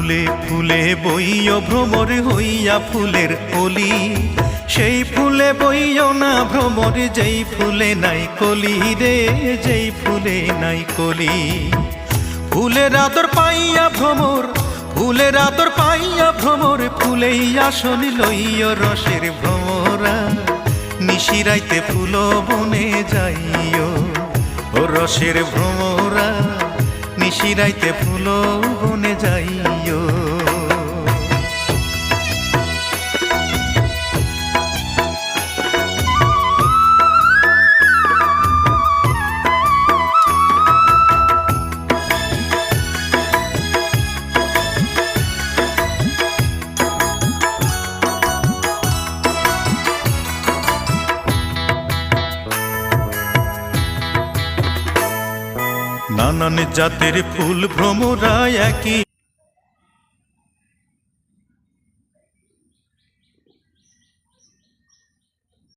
ফুলে ফুলে বইও ভ্রমর হইয়া ফুলের কলি, সেই ফুলে বইও না ভ্রমর যেই ফুলে নাই কলি রে, যেই ফুলে নাই কলি। ফুলের আদর পাইয়া ভ্রমর, ফুলের আদর পাইয়া ভ্রমর, ফুলেই আসন লইয় রসের ভ্রমরা, নিশিরাইতে ফুল বনে যাইও ও রসের ভ্রমরা, নিশিরাইতে ফুল বনে যাইও। নানান জাতের ফুল ভ্রমরা একই